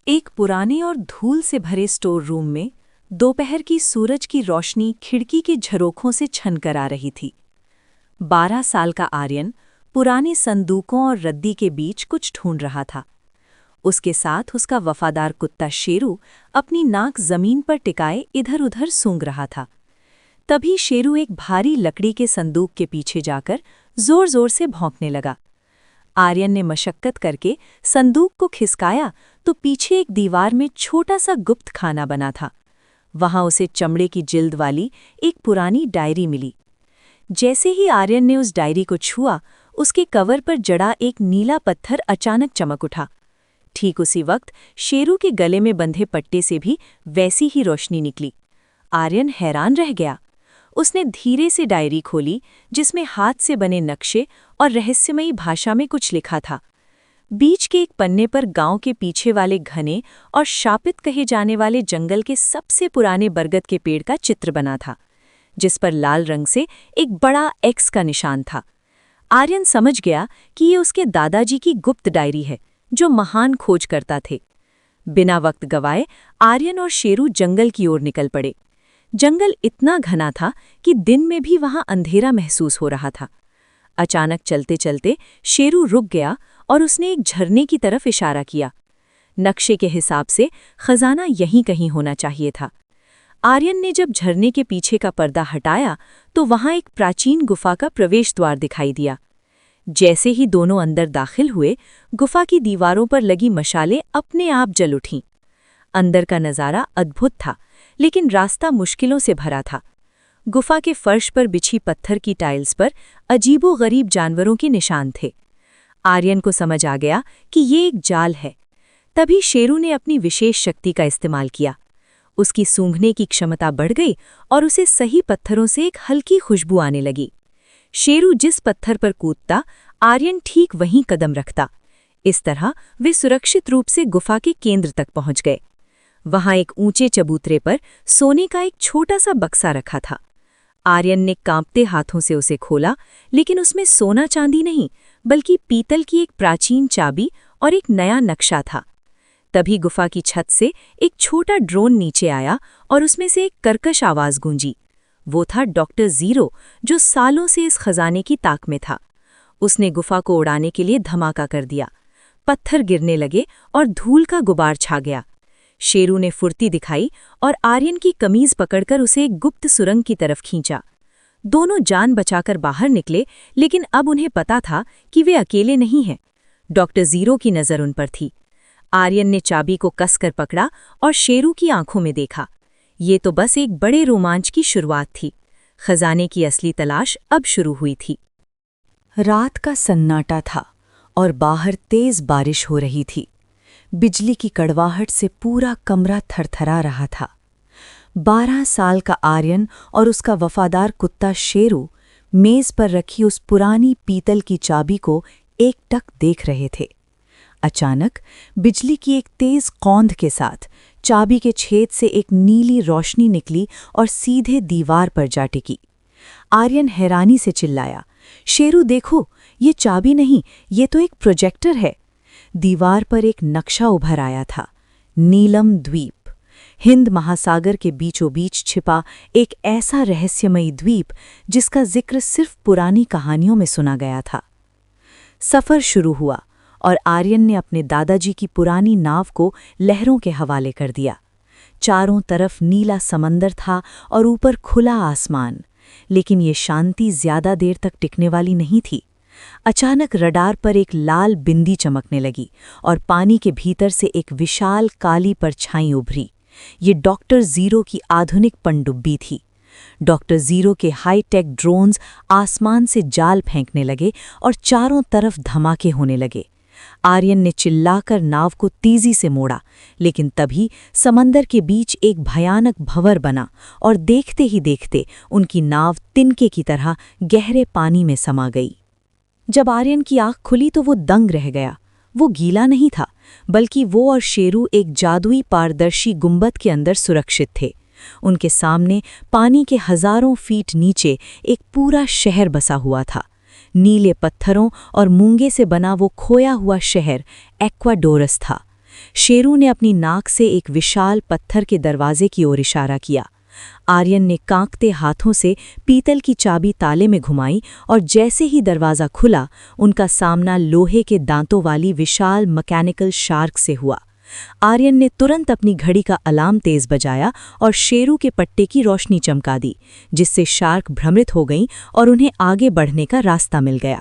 एक पुराने और धूल से भरे स्टोर रूम में दोपहर की सूरज की रोशनी खिड़की के झरोखों से छनकर आ रही थी। 12 साल का आर्यन पुरानी संदूकों और रद्दी के बीच कुछ ढूंढ रहा था। उसके साथ उसका वफादार कुत्ता शेरू अपनी नाक जमीन पर टिकाए इधर-उधर सूंघ रहा था। तभी शेरू एक भारी लकड़ी के संदूक के पीछे जाकर जोर-जोर से भौंकने लगा। आर्यन ने मशक्कत करके संदूक को खिसकाया तो पीछे एक दीवार में छोटा सा गुप्त खाना बना था। वहां उसे चमड़े की जिल्द वाली एक पुरानी डायरी मिली। जैसे ही आर्यन ने उस डायरी को छुआ, उसके कवर पर जड़ा एक नीला पत्थर अचानक चमक उठा। ठीक उसी वक्त शेरू के गले में बंधे पट्टे से भी वैसी ही रोशनी निकली। आर्यन हैरान रह गया। उसने धीरे से डायरी खोली, जिसमें हाथ से बने नक्शे और रहस्यमयी भाषा में कुछ लिखा था। बीच के एक पन्ने पर गांव के पीछे वाले घने और शापित कहे जाने वाले जंगल के सबसे पुराने बरगद के पेड़ का चित्र बना था, जिस पर लाल रंग से एक बड़ा एक्स का निशान था। आर्यन समझ गया कि ये उसके दादाजी की गुप्त डायरी है, जो महान खोज करता थे। बिना वक्त गवाए आर्यन और शेरू जंगल की ओर निकल पड़े। जंगल इतना घना था कि दिन में भी वहां अंधेरा महसूस हो रहा था। अचानक चलते चलते शेरू रुक गया और उसने एक झरने की तरफ इशारा किया। नक्शे के हिसाब से खजाना यहीं कहीं होना चाहिए था। आर्यन ने जब झरने के पीछे का पर्दा हटाया तो वहां एक प्राचीन गुफा का प्रवेश द्वार दिखाई दिया। जैसे ही दोनों अंदर दाखिल हुए, गुफा की दीवारों पर लगी मशालें अपने आप जल उठीं। अंदर का नज़ारा अद्भुत था, लेकिन रास्ता मुश्किलों से भरा था। गुफा के फर्श पर बिछी पत्थर की टाइल्स पर अजीबो-गरीब जानवरों के निशान थे। आर्यन को समझ आ गया कि ये एक जाल है। तभी शेरू ने अपनी विशेष शक्ति का इस्तेमाल किया। उसकी सूंघने की क्षमता बढ़ गई और उसे सही पत्थरों से एक हल्की खुशबू आने लगी। शेरू जिस पत्थर पर कूदता, आर्यन ठीक वहीं कदम रखता। इस तरह वे सुरक्षित रूप से गुफा के केंद्र तक पहुंच गए। वहां एक ऊंचे चबूतरे पर सोने का एक छोटा सा बक्सा रखा था। आर्यन ने कांपते हाथों से उसे खोला, लेकिन उसमें सोना चांदी नहीं, बल्कि पीतल की एक प्राचीन चाबी और एक नया नक्शा था। तभी गुफा की छत से एक छोटा ड्रोन नीचे आया और उसमें से एक कर्कश आवाज गूंजी। वो था डॉक्टर ज़ीरो, जो सालों से इस खजाने की ताक में था। उसने गुफा को उड़ाने के लिए धमाका कर दिया। पत्थर गिरने लगे और धूल का गुबार छा गया। शेरू ने फुर्ती दिखाई और आर्यन की कमीज पकड़कर उसे एक गुप्त सुरंग की तरफ खींचा। दोनों जान बचाकर बाहर निकले, लेकिन अब उन्हें पता था कि वे अकेले नहीं हैं। डॉक्टर ज़ीरो की नज़र उन पर थी। आर्यन ने चाबी को कसकर पकड़ा और शेरू की आंखों में देखा। ये तो बस एक बड़े रोमांच की शुरुआत थी। खजाने की असली तलाश अब शुरू हुई थी। रात का सन्नाटा था और बाहर तेज बारिश हो रही थी। बिजली की कड़वाहट से पूरा कमरा थरथरा रहा था। 12 साल का आर्यन और उसका वफादार कुत्ता शेरू मेज पर रखी उस पुरानी पीतल की चाबी को एकटक देख रहे थे। अचानक बिजली की एक तेज कौंध के साथ चाबी के छेद से एक नीली रोशनी निकली और सीधे दीवार पर जा टिकी। आर्यन हैरानी से चिल्लाया, शेरू देखो, ये चाबी नहीं, ये तो एक प्रोजेक्टर है। दीवार पर एक नक्शा उभर आया था। नीलम द्वीप, हिंद महासागर के बीचों बीच छिपा एक ऐसा रहस्यमयी द्वीप जिसका जिक्र सिर्फ पुरानी कहानियों में सुना गया था। सफ़र शुरू हुआ और आर्यन ने अपने दादाजी की पुरानी नाव को लहरों के हवाले कर दिया। चारों तरफ नीला समंदर था और ऊपर खुला आसमान, लेकिन ये शांति ज्यादा देर तक टिकने वाली नहीं थी। अचानक रडार पर एक लाल बिंदी चमकने लगी और पानी के भीतर से एक विशाल काली परछाई उभरी। ये डॉक्टर ज़ीरो की आधुनिक पनडुब्बी थी। डॉक्टर ज़ीरो के हाईटेक ड्रोन्स आसमान से जाल फेंकने लगे और चारों तरफ धमाके होने लगे। आर्यन ने चिल्लाकर नाव को तेजी से मोड़ा, लेकिन तभी समंदर के बीच एक भयानक भंवर बना और देखते ही देखते उनकी नाव तिनके की तरह गहरे पानी में समा गई। जब आर्यन की आंख खुली तो वो दंग रह गया। वो गीला नहीं था, बल्कि वो और शेरू एक जादुई पारदर्शी गुंबद के अंदर सुरक्षित थे। उनके सामने पानी के हजारों फीट नीचे एक पूरा शहर बसा हुआ था। नीले पत्थरों और मूंगे से बना वो खोया हुआ शहर एक्वाडोरस था। शेरू ने अपनी नाक से एक विशाल पत्थर के दरवाजे की ओर इशारा किया। आर्यन ने कांपते हाथों से पीतल की चाबी ताले में घुमाई और जैसे ही दरवाज़ा खुला, उनका सामना लोहे के दांतों वाली विशाल मैकेनिकल शार्क से हुआ। आर्यन ने तुरंत अपनी घड़ी का अलार्म तेज बजाया और शेरू के पट्टे की रोशनी चमका दी, जिससे शार्क भ्रमित हो गईं और उन्हें आगे बढ़ने का रास्ता मिल गया।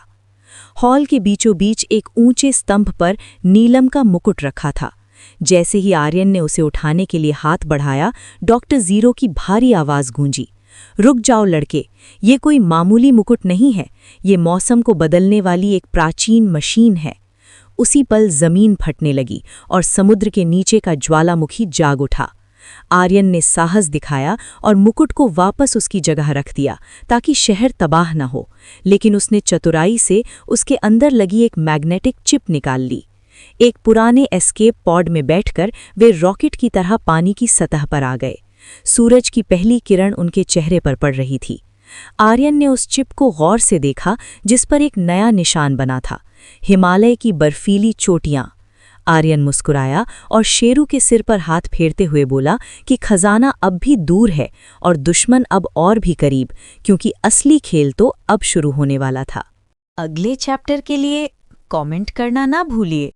हॉल के बीचों बीच एक ऊंचे स्तंभ पर नीलम का मुकुट रखा था। जैसे ही आर्यन ने उसे उठाने के लिए हाथ बढ़ाया, डॉक्टर ज़ीरो की भारी आवाज़ गूंजी, रुक जाओ लड़के, ये कोई मामूली मुकुट नहीं है, ये मौसम को बदलने वाली एक प्राचीन मशीन है। उसी पल जमीन फटने लगी और समुद्र के नीचे का ज्वालामुखी जाग उठा। आर्यन ने साहस दिखाया और मुकुट को वापस उसकी जगह रख दिया ताकि शहर तबाह न हो, लेकिन उसने चतुराई से उसके अंदर लगी एक मैग्नेटिक चिप निकाल ली। एक पुराने एस्केप पॉड में बैठकर वे रॉकेट की तरह पानी की सतह पर आ गए। सूरज की पहली किरण उनके चेहरे पर पड़ रही थी। आर्यन ने उस चिप को गौर से देखा, जिस पर एक नया निशान बना था, हिमालय की बर्फीली चोटियां। आर्यन मुस्कुराया और शेरू के सिर पर हाथ फेरते हुए बोला कि खजाना अब भी दूर है और दुश्मन अब और भी करीब, क्योंकि असली खेल तो अब शुरू होने वाला था। अगले चैप्टर के लिए कमेंट करना ना भूलिए।